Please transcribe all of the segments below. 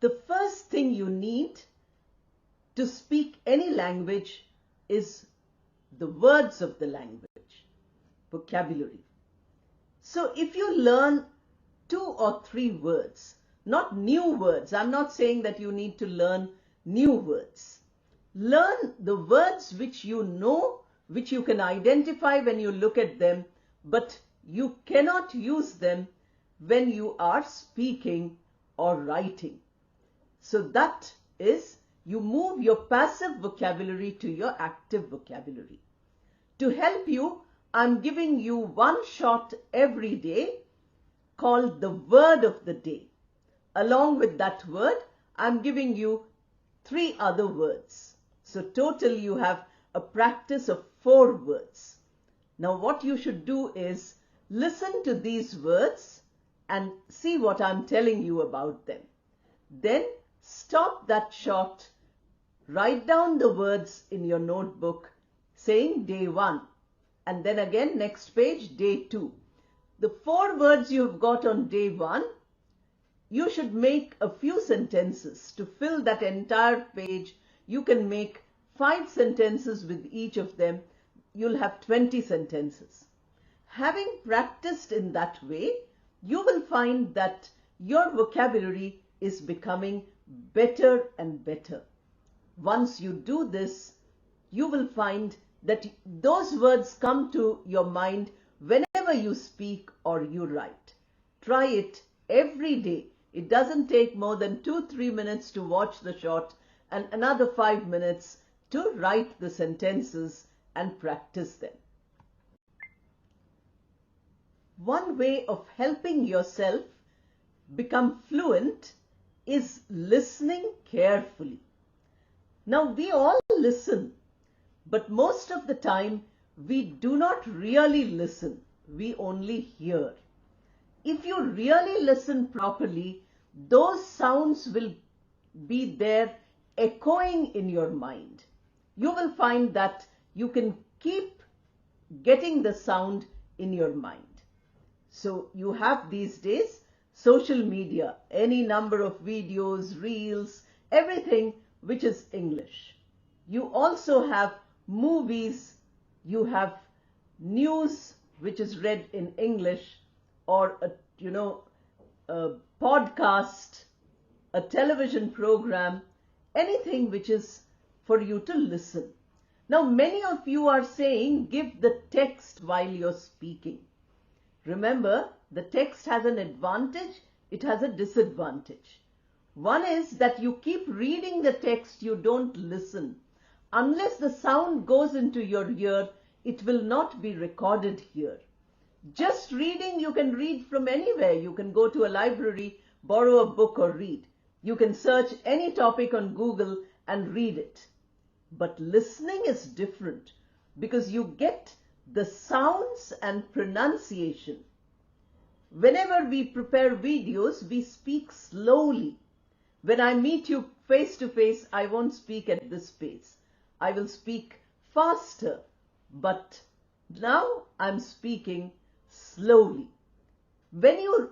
The first thing you need to speak any language is the words of the language, vocabulary. So if you learn 2 or 3 words, not new words, I'm not saying that you need to learn new words. Learn the words which you know, which you can identify when you look at them, but you cannot use them when you are speaking or writing. So that is, you move your passive vocabulary to your active vocabulary. To help you, I'm giving you one shot every day called the word of the day. Along with that word, I'm giving you 3 other words. So total you have a practice of 4 words. Now what you should do is listen to these words and see what I'm telling you about them. Then stop that shot, write down the words in your notebook saying day 1, and then again next page day 2. The 4 words you've got on day 1, you should make a few sentences. To fill that entire page, you can make 5 sentences with each of them. You'll have 20 sentences. Having practiced in that way, you will find that your vocabulary is becoming better and better. Once you do this, you will find that those words come to your mind whenever you speak or you write. Try it every day. It doesn't take more than 2-3 minutes to watch the shot and another 5 minutes to write the sentences and practice them. One way of helping yourself become fluent is listening carefully. Now we all listen, but most of the time we do not really listen. We only hear. If you really listen properly, those sounds will be there echoing in your mind. You will find that you can keep getting the sound in your mind. So you have these days social media, any number of videos, reels, everything which is English. You also have movies, you have news which is read in English, or a podcast, a television program, anything which is for you to listen. Now many of you are saying give the text while you're speaking. Remember, the text has an advantage, it has a disadvantage. One is that you keep reading the text, you don't listen. Unless the sound goes into your ear, it will not be recorded here. Just reading, you can read from anywhere. You can go to a library, borrow a book or read. You can search any topic on Google and read it. But listening is different because you get the sounds and pronunciation. Whenever we prepare videos, we speak slowly. When I meet you face to face, I won't speak at this pace. I will speak faster, but now I'm speaking slowly. When you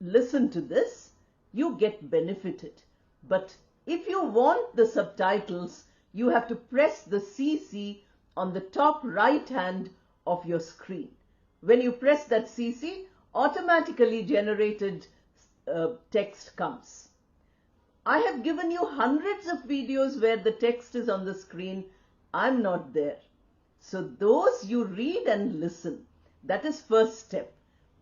listen to this, you get benefited. But if you want the subtitles, you have to press the CC on the top right hand of your screen. When you press that CC, automatically generated text comes. I have given you hundreds of videos where the text is on the screen. I'm not there. So those you read and listen. That is first step.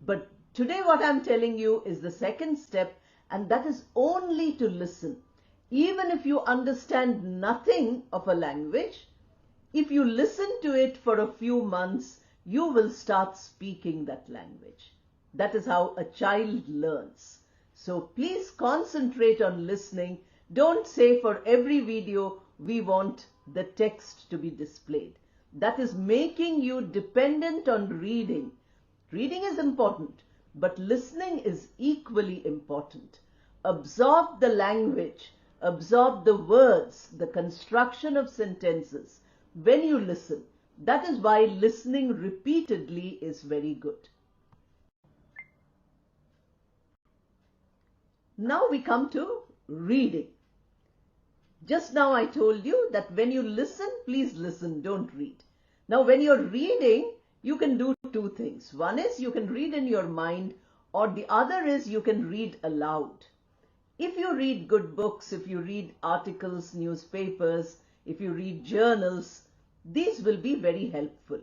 But today what I'm telling you is the second step, and that is only to listen. Even if you understand nothing of a language, if you listen to it for a few months, you will start speaking that language. That is how a child learns. So please concentrate on listening. Don't say for every video we want the text to be displayed. That is making you dependent on reading. Reading is important, but listening is equally important. Absorb the language, absorb the words, the construction of sentences when you listen. That is why listening repeatedly is very good. Now we come to reading. Just now I told you that when you listen, please listen, don't read. Now when you're reading, you can do two things. One is you can read in your mind, or the other is you can read aloud. If you read good books, if you read articles, newspapers, if you read journals, these will be very helpful.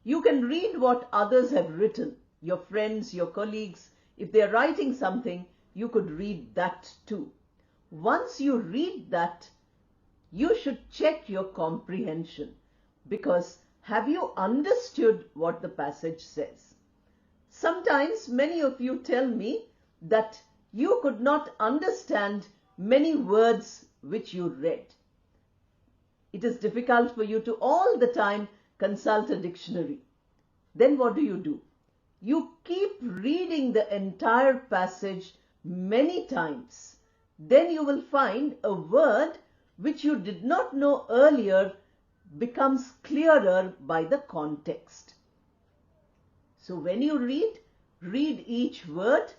You can read what others have written, your friends, your colleagues. If they are writing something, you could read that too. Once you read that, you should check your comprehension, because have you understood what the passage says? Sometimes many of you tell me that you could not understand many words which you read. It is difficult for you to all the time consult a dictionary. Then what do? You keep reading the entire passage many times. Then you will find a word which you did not know earlier becomes clearer by the context. So when you read each word.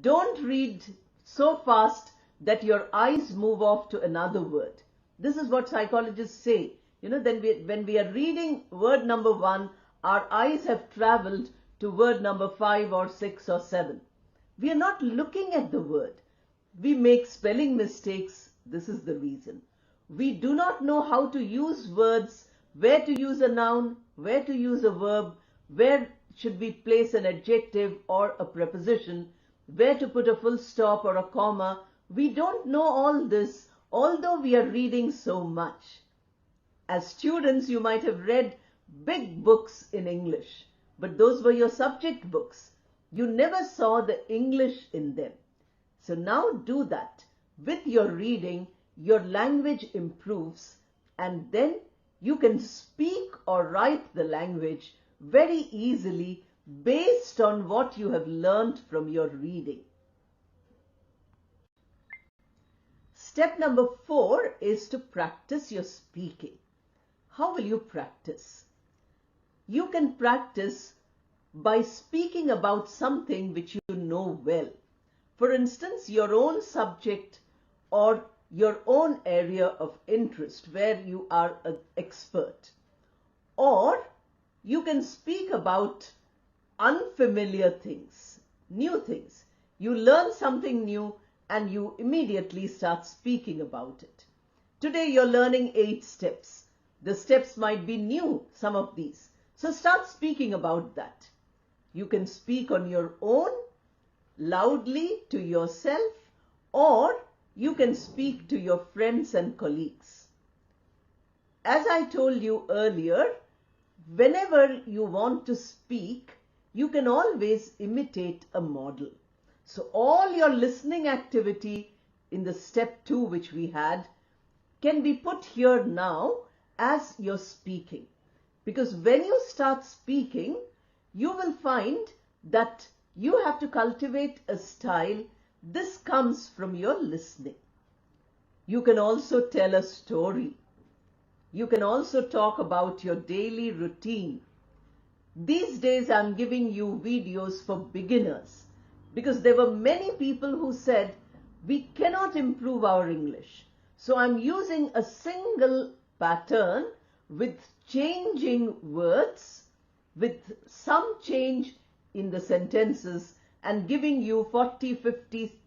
Don't read so fast that your eyes move off to another word. This is what psychologists say. Then when we are reading word number 1, our eyes have traveled to word number 5 or 6 or 7. We are not looking at the word. We make spelling mistakes. This is the reason. We do not know how to use words, where to use a noun, where to use a verb, where should we place an adjective or a preposition, where to put a full stop or a comma. We don't know all this, although we are reading so much. As students, you might have read big books in English, but those were your subject books. You never saw the English in them. So now do that. With your reading, your language improves, and then you can speak or write the language very easily based on what you have learned from your reading. Step number 4 is to practice your speaking. How will you practice? You can practice by speaking about something which you know well. For instance, your own subject or your own area of interest where you are an expert. Or you can speak about unfamiliar things, new things. You learn something new and you immediately start speaking about it. Today you're learning 8 steps. The steps might be new, some of these. So start speaking about that. You can speak on your own, loudly to yourself, or you can speak to your friends and colleagues. As I told you earlier, whenever you want to speak, you can always imitate a model. So all your listening activity in the step 2 which we had can be put here now as you're speaking. Because when you start speaking, you will find that you have to cultivate a style. This comes from your listening. You can also tell a story. You can also talk about your daily routine. These days I'm giving you videos for beginners because there were many people who said we cannot improve our English. So I'm using a single pattern with changing words, with some change in the sentences, and giving you 40, 50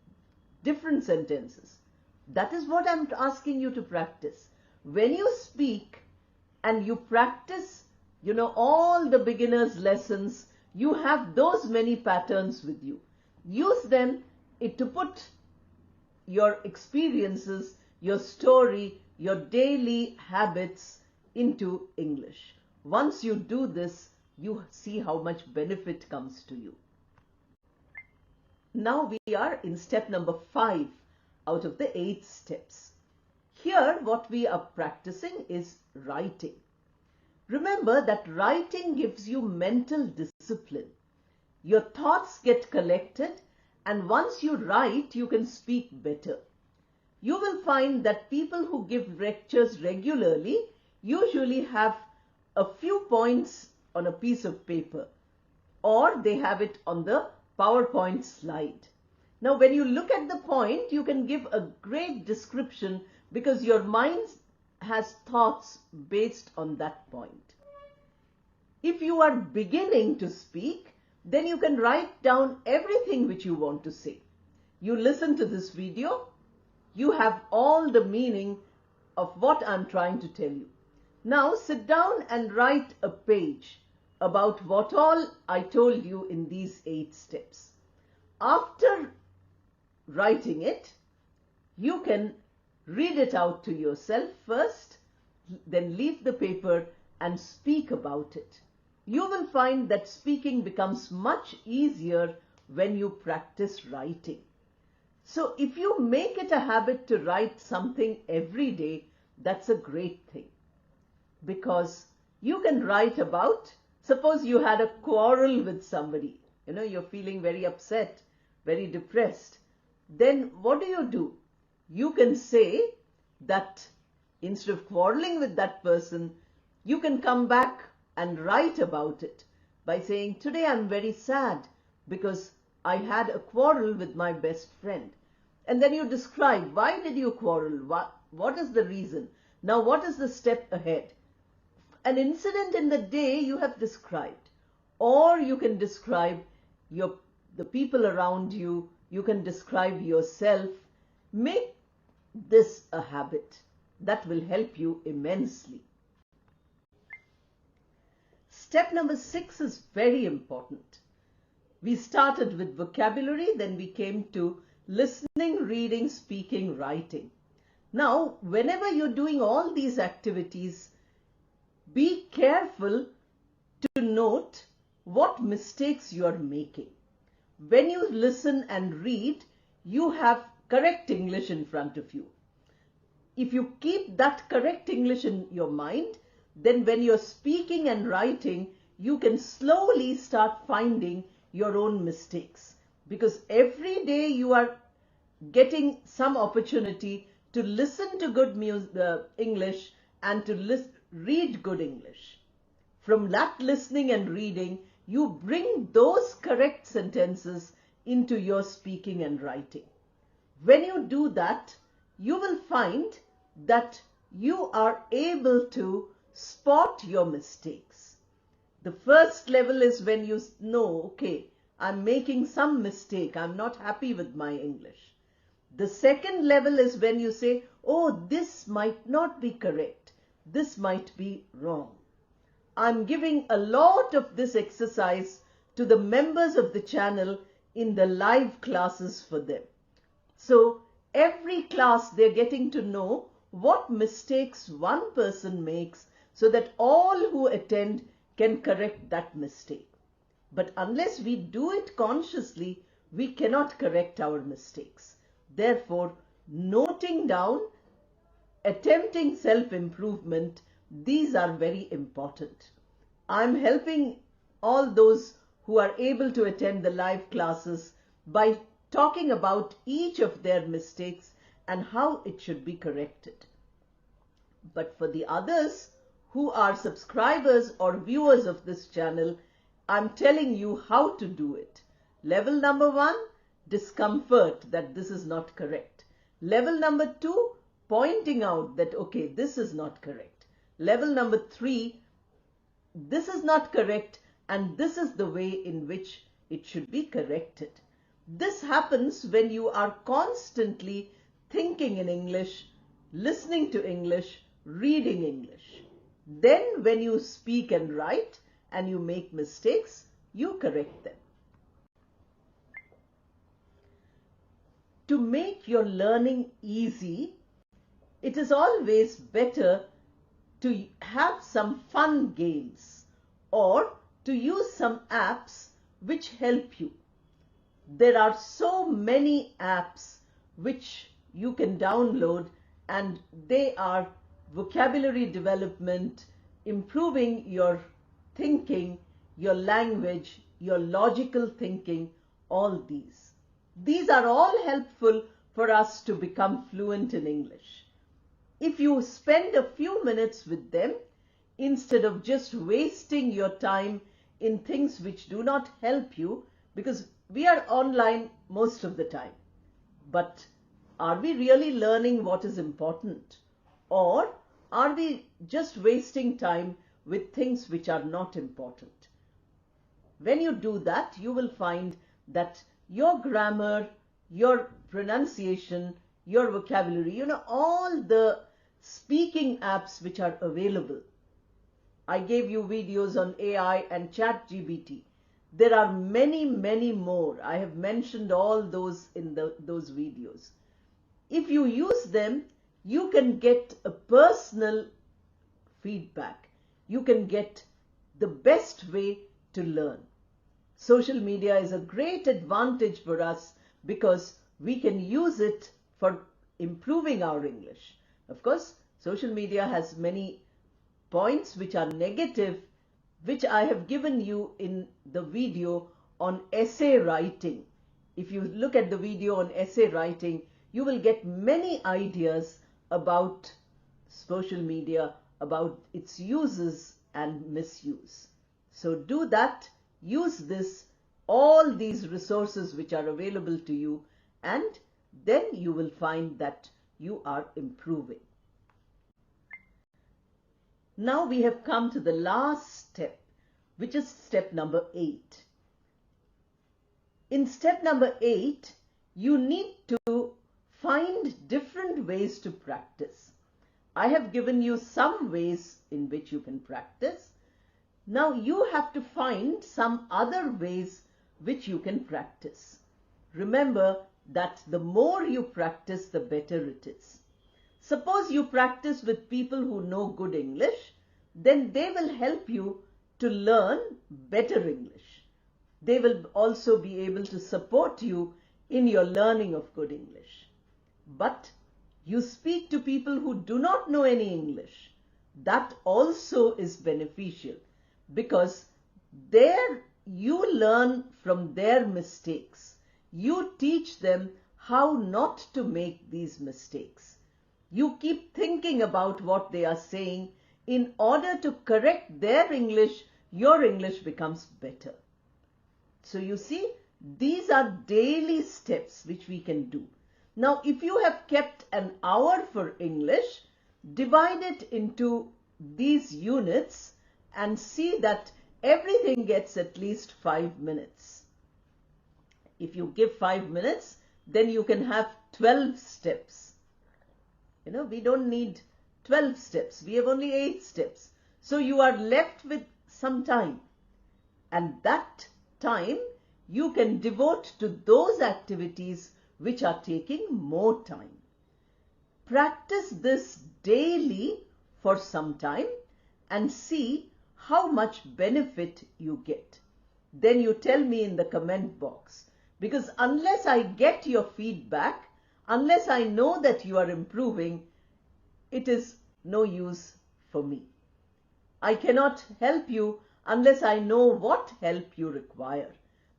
different sentences. That is what I'm asking you to practice. When you speak and you practice, all the beginner's lessons, you have those many patterns with you. Use them to put your experiences, your story, your daily habits into English. Once you do this, you see how much benefit comes to you. Now we are in step number 5 out of the 8 steps. Here what we are practicing is writing. Remember that writing gives you mental discipline. Your thoughts get collected, and once you write, you can speak better. You will find that people who give lectures regularly usually have a few points on a piece of paper, or they have it on the PowerPoint slide. Now, when you look at the point, you can give a great description because your mind has thoughts based on that point. If you are beginning to speak, then you can write down everything which you want to say. You listen to this video, you have all the meaning of what I'm trying to tell you. Now sit down and write a page about what all I told you in these 8 steps. After writing it, you can read it out to yourself first, then leave the paper and speak about it. You will find that speaking becomes much easier when you practice writing. So if you make it a habit to write something every day, that's a great thing. Because you can write about, suppose you had a quarrel with somebody, you're feeling very upset, very depressed. Then what do? You can say that instead of quarreling with that person, you can come back and write about it by saying, today I'm very sad because I had a quarrel with my best friend. And then you describe, why did you quarrel? What is the reason? Now what is the step ahead? An incident in the day you have described. Or you can describe the people around you. You can describe yourself. Make this a habit. That will help you immensely. Step number 6 is very important. We started with vocabulary, then we came to listening, reading, speaking, writing. Now, whenever you're doing all these activities, be careful to note what mistakes you are making. When you listen and read, you have correct English in front of you. If you keep that correct English in your mind, then when you're speaking and writing, you can slowly start finding your own mistakes. Because every day you are getting some opportunity to listen to good English and to read good English. From that listening and reading, you bring those correct sentences into your speaking and writing. When you do that, you will find that you are able to spot your mistakes. The first level is when you know, okay, I'm making some mistake. I'm not happy with my English. The second level is when you say, oh, this might not be correct. This might be wrong. I'm giving a lot of this exercise to the members of the channel in the live classes for them. So every class they're getting to know what mistakes one person makes so that all who attend can correct that mistake. But unless we do it consciously, we cannot correct our mistakes. Therefore, noting down, attempting self-improvement, these are very important. I'm helping all those who are able to attend the live classes by talking about each of their mistakes and how it should be corrected. But for the others who are subscribers or viewers of this channel, I'm telling you how to do it. Level number 1, discomfort that this is not correct. Level number 2, pointing out that, okay, this is not correct. Level number 3, this is not correct and this is the way in which it should be corrected. This happens when you are constantly thinking in English, listening to English, reading English. Then when you speak and write and you make mistakes, you correct them. To make your learning easy, it is always better to have some fun games or to use some apps which help you. There are so many apps which you can download and they are vocabulary development, improving your thinking, your language, your logical thinking, all these. These are all helpful for us to become fluent in English. If you spend a few minutes with them, instead of just wasting your time in things which do not help you, because we are online most of the time, but are we really learning what is important, or are we just wasting time with things which are not important? When you do that, you will find that your grammar, your pronunciation, your vocabulary, all the speaking apps which are available. I gave you videos on AI and ChatGPT. There are many, many more. I have mentioned all those in those videos. If you use them, you can get a personal feedback. You can get the best way to learn. Social media is a great advantage for us because we can use it for improving our English. Of course, social media has many points which are negative, which I have given you in the video on essay writing. If you look at the video on essay writing, you will get many ideas about social media, about its uses and misuse. So do that, use this, all these resources which are available to you, and then you will find that you are improving. Now we have come to the last step, which is step number 8. In step number 8, you need to find different ways to practice. I have given you some ways in which you can practice. Now you have to find some other ways which you can practice. Remember that the more you practice, the better it is. Suppose you practice with people who know good English, then they will help you to learn better English. They will also be able to support you in your learning of good English. But you speak to people who do not know any English. That also is beneficial because there you learn from their mistakes. You teach them how not to make these mistakes. You keep thinking about what they are saying. In order to correct their English, your English becomes better. So you see, these are daily steps which we can do. Now, if you have kept an hour for English, divide it into these units and see that everything gets at least 5 minutes. If you give 5 minutes, then you can have 12 steps. We don't need 12 steps. We have only 8 steps. So you are left with some time. And that time you can devote to those activities which are taking more time. Practice this daily for some time and see how much benefit you get. Then you tell me in the comment box, because unless I get your feedback, unless I know that you are improving, it is no use for me. I cannot help you unless I know what help you require.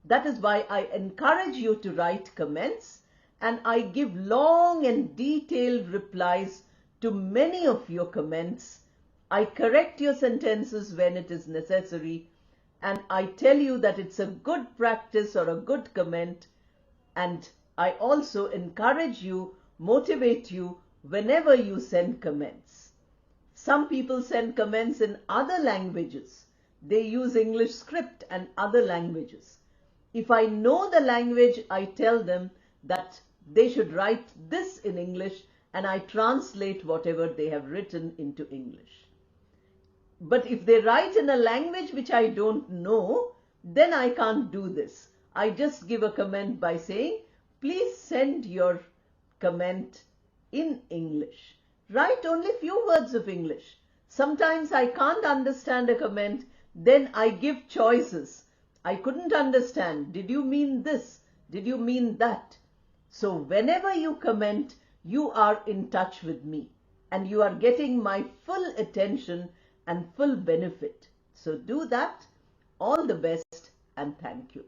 That is why I encourage you to write comments, and I give long and detailed replies to many of your comments. I correct your sentences when it is necessary, and I tell you that it's a good practice or a good comment, and I also encourage you, motivate you whenever you send comments. Some people send comments in other languages. They use English script and other languages. If I know the language, I tell them that they should write this in English, and I translate whatever they have written into English. But if they write in a language which I don't know, then I can't do this. I just give a comment by saying, please send your comment in English. Write only few words of English. Sometimes I can't understand a comment, then I give choices. I couldn't understand. Did you mean this? Did you mean that? So whenever you comment, you are in touch with me and you are getting my full attention and full benefit. So do that. All the best and thank you.